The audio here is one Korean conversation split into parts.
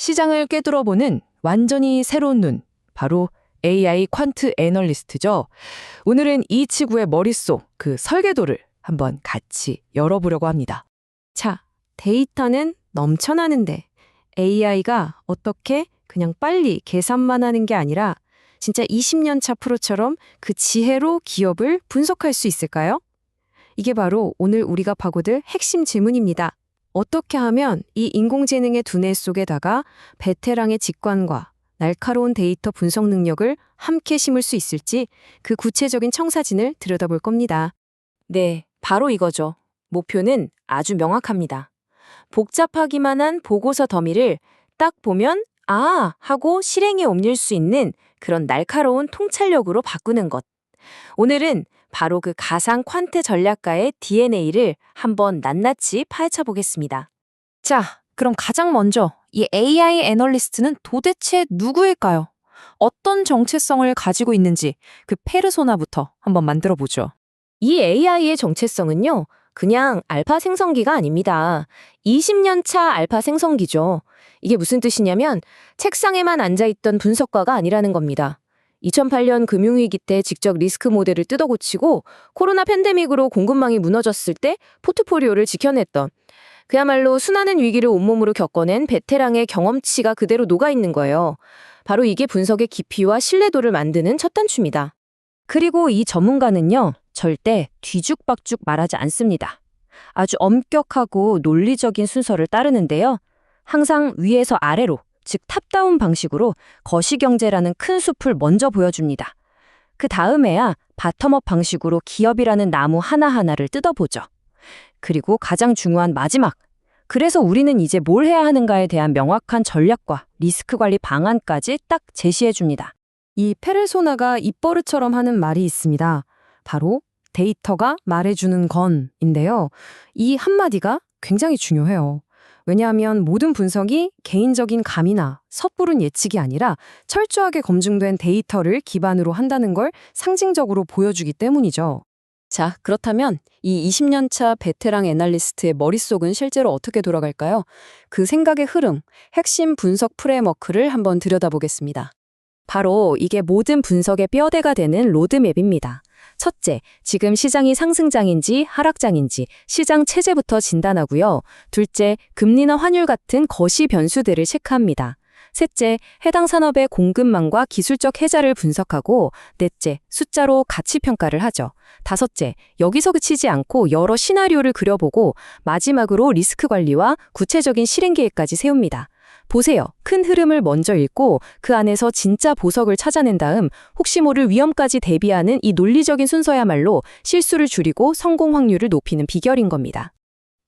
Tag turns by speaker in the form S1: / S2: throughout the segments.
S1: 시장을 꿰뚫어보는 완전히 새로운 눈, 바로 AI 퀀트 애널리스트죠. 오늘은 이 치구의 머릿속 그 설계도를 한번 같이 열어보려고 합니다.
S2: 자, 데이터는 넘쳐나는데 AI가 어떻게 그냥 빨리 계산만 하는 게 아니라 진짜 20년 차 프로처럼 그 지혜로 기업을 분석할 수 있을까요? 이게 바로 오늘 우리가 파고들 핵심 질문입니다. 어떻게 하면 이 인공지능의 두뇌 속에다가 베테랑의 직관과 날카로운 데이터 분석 능력을 함께 심을 수 있을지 그 구체적인 청사진을 들여다볼 겁니다. 네, 바로 이거죠. 목표는 아주 명확합니다. 복잡하기만 한 보고서 더미를 딱 보면 아! 하고 실행에 옮길 수 있는 그런 날카로운 통찰력으로 바꾸는 것. 오늘은 바로 그 가상 퀀트 전략가의 DNA를 한번 낱낱이 파헤쳐 보겠습니다.
S3: 자, 그럼 가장 먼저 이 AI 애널리스트는 도대체 누구일까요? 어떤 정체성을 가지고 있는지 그 페르소나부터 한번 만들어 보죠.
S2: 이 AI의 정체성은요, 그냥 알파 생성기가 아닙니다. 20년 차 알파 생성기죠. 이게 무슨 뜻이냐면 책상에만 앉아있던 분석가가 아니라는 겁니다. 2008년 금융위기 때 직접 리스크 모델을 뜯어고치고 코로나 팬데믹으로 공급망이 무너졌을 때 포트포리오를 지켜냈던 그야말로 수많은 위기를 온몸으로 겪어낸 베테랑의 경험치가 그대로 녹아있는 거예요. 바로 이게 분석의 깊이와 신뢰도를 만드는 첫 단추입니다.
S3: 그리고 이 전문가는요, 절대 뒤죽박죽 말하지 않습니다. 아주 엄격하고 논리적인 순서를 따르는데요. 항상 위에서 아래로, 즉 탑다운 방식으로 거시경제라는 큰 숲을 먼저 보여줍니다. 그 다음에야 바텀업 방식으로 기업이라는 나무 하나하나를 뜯어보죠. 그리고 가장 중요한 마지막, 그래서 우리는 이제 뭘 해야 하는가에 대한 명확한 전략과 리스크 관리 방안까지 딱 제시해줍니다.
S2: 이 페르소나가 입버릇처럼 하는 말이 있습니다. 바로 데이터가 말해주는 건인데요. 이 한마디가 굉장히 중요해요. 왜냐하면 모든 분석이 개인적인 감이나 섣부른 예측이 아니라 철저하게 검증된 데이터를 기반으로 한다는 걸 상징적으로 보여주기 때문이죠. 자, 그렇다면 이 20년 차 베테랑 애널리스트의 머릿속은 실제로 어떻게 돌아갈까요? 그 생각의 흐름, 핵심 분석 프레임워크를 한번 들여다보겠습니다. 바로 이게 모든 분석의 뼈대가 되는 로드맵입니다. 첫째, 지금 시장이 상승장인지 하락장인지 시장 체제부터 진단하고요. 둘째, 금리나 환율 같은 거시 변수들을 체크합니다. 셋째, 해당 산업의 공급망과 기술적 해자를 분석하고 넷째, 숫자로 가치 평가를 하죠. 다섯째, 여기서 그치지 않고 여러 시나리오를 그려보고 마지막으로 리스크 관리와 구체적인 실행 계획까지 세웁니다. 보세요. 큰 흐름을 먼저 읽고 그 안에서 진짜 보석을 찾아낸 다음 혹시 모를 위험까지 대비하는 이 논리적인 순서야말로 실수를 줄이고 성공 확률을 높이는 비결인 겁니다.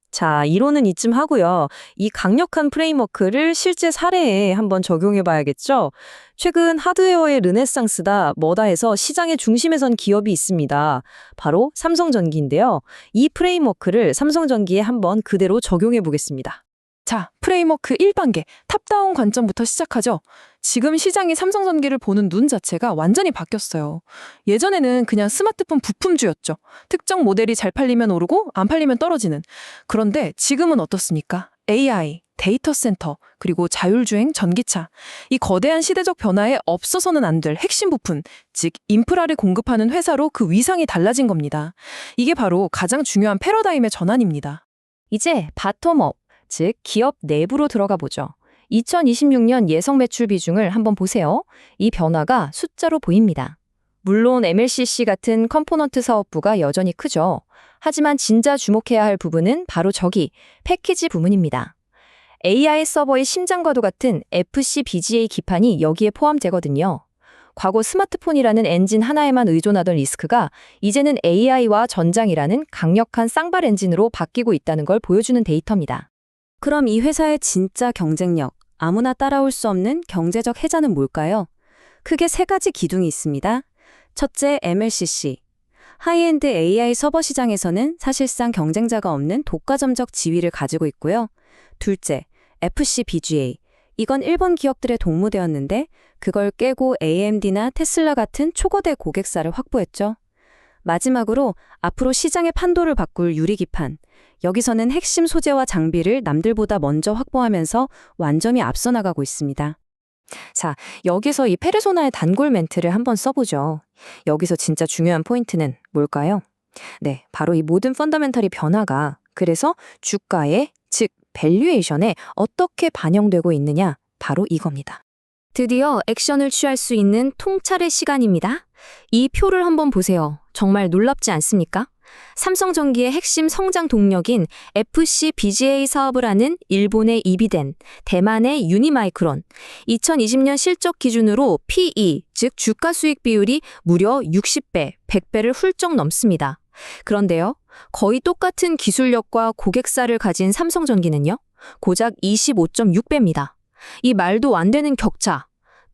S3: 자, 이론은 이쯤 하고요. 이 강력한 프레임워크를 실제 사례에 한번 적용해 봐야겠죠? 최근 하드웨어의 르네상스다 뭐다 해서 시장의 중심에 선 기업이 있습니다. 바로 삼성전기인데요. 이 프레임워크를 삼성전기에 한번 그대로 적용해 보겠습니다.
S1: 자, 프레임워크 1단계, 탑다운 관점부터 시작하죠. 지금 시장이 삼성전기를 보는 눈 자체가 완전히 바뀌었어요. 예전에는 그냥 스마트폰 부품주였죠. 특정 모델이 잘 팔리면 오르고 안 팔리면 떨어지는. 그런데 지금은 어떻습니까? AI, 데이터 센터, 그리고 자율주행 전기차. 이 거대한 시대적 변화에 없어서는 안 될 핵심 부품, 즉 인프라를 공급하는 회사로 그 위상이 달라진 겁니다. 이게 바로 가장 중요한 패러다임의 전환입니다.
S3: 이제 바텀업, 즉 기업 내부로 들어가 보죠. 2026년 예상 매출 비중을 한번 보세요. 이 변화가 숫자로 보입니다. 물론 MLCC 같은 컴포넌트 사업부가 여전히 크죠. 하지만 진짜 주목해야 할 부분은 바로 저기 패키지 부문입니다. AI 서버의 심장과도 같은 FCBGA 기판이 여기에 포함되거든요. 과거 스마트폰이라는 엔진 하나에만 의존하던 리스크가 이제는 AI와 전장이라는 강력한 쌍발 엔진으로 바뀌고 있다는 걸 보여주는 데이터입니다.
S2: 그럼 이 회사의 진짜 경쟁력, 아무나 따라올 수 없는 경제적 해자는 뭘까요? 크게 세 가지 기둥이 있습니다. 첫째, MLCC. 하이엔드 AI 서버 시장에서는 사실상 경쟁자가 없는 독과점적 지위를 가지고 있고요. 둘째, FCBGA. 이건 일본 기업들의 동무되었는데 그걸 깨고 AMD나 테슬라 같은 초거대 고객사를 확보했죠. 마지막으로 앞으로 시장의 판도를 바꿀 유리기판. 여기서는 핵심 소재와 장비를 남들보다 먼저 확보하면서 완전히 앞서 나가고 있습니다.
S3: 자, 여기서 이 페르소나의 단골 멘트를 한번 써보죠. 여기서 진짜 중요한 포인트는 뭘까요? 네, 바로 이 모든 펀더멘털이 변화가 그래서 주가에, 즉 밸류에이션에 어떻게 반영되고 있느냐, 바로 이겁니다. 드디어 액션을 취할 수 있는 통찰의 시간입니다. 이 표를 한번 보세요. 정말 놀랍지 않습니까? 삼성전기의 핵심 성장 동력인 FC BGA 사업을 하는 일본의 이비덴, 대만의 유니마이크론, 2020년 실적 기준으로 PE, 즉 주가 수익 비율이 무려 60배, 100배를 훌쩍 넘습니다. 그런데요, 거의 똑같은 기술력과 고객사를 가진 삼성전기는요, 고작 25.6배입니다. 이 말도 안 되는 격차.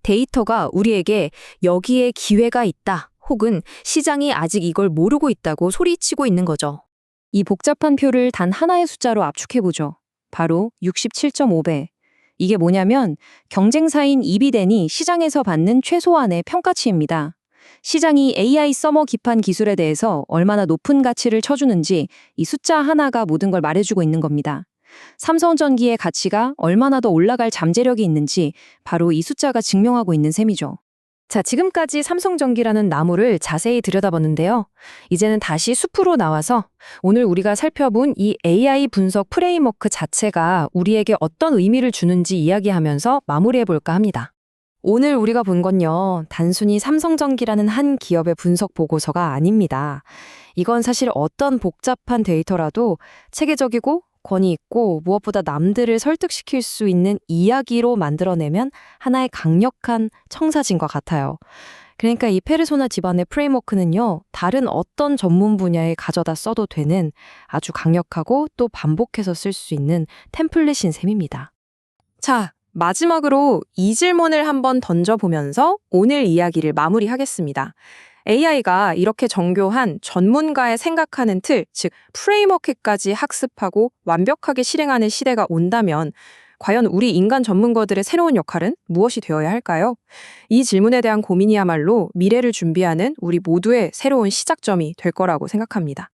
S3: 데이터가 우리에게 여기에 기회가 있다, 혹은 시장이 아직 이걸 모르고 있다고 소리치고 있는 거죠.
S2: 이 복잡한 표를 단 하나의 숫자로 압축해보죠. 바로 67.5배. 이게 뭐냐면 경쟁사인 이비덴이 시장에서 받는 최소한의 평가치입니다. 시장이 AI 서머 기판 기술에 대해서 얼마나 높은 가치를 쳐주는지 이 숫자 하나가 모든 걸 말해주고 있는 겁니다. 삼성전기의 가치가 얼마나 더 올라갈 잠재력이 있는지 바로 이 숫자가 증명하고 있는 셈이죠.
S3: 자, 지금까지 삼성전기라는 나무를 자세히 들여다봤는데요. 이제는 다시 숲으로 나와서 오늘 우리가 살펴본 이 AI 분석 프레임워크 자체가 우리에게 어떤 의미를 주는지 이야기하면서 마무리해볼까 합니다.
S2: 오늘 우리가 본 건요, 단순히 삼성전기라는 한 기업의 분석 보고서가 아닙니다. 이건 사실 어떤 복잡한 데이터라도 체계적이고 권위 있고 무엇보다 남들을 설득시킬 수 있는 이야기로 만들어내면 하나의 강력한 청사진과 같아요. 그러니까 이 페르소나 집안의 프레임워크는요, 다른 어떤 전문 분야에 가져다 써도 되는 아주 강력하고 또 반복해서 쓸 수 있는 템플릿인 셈입니다.
S1: 자, 마지막으로 이 질문을 한번 던져보면서 오늘 이야기를 마무리하겠습니다. AI가 이렇게 정교한 전문가의 생각하는 틀, 즉 프레임워크까지 학습하고 완벽하게 실행하는 시대가 온다면 과연 우리 인간 전문가들의 새로운 역할은 무엇이 되어야 할까요? 이 질문에 대한 고민이야말로 미래를 준비하는 우리 모두의 새로운 시작점이 될 거라고 생각합니다.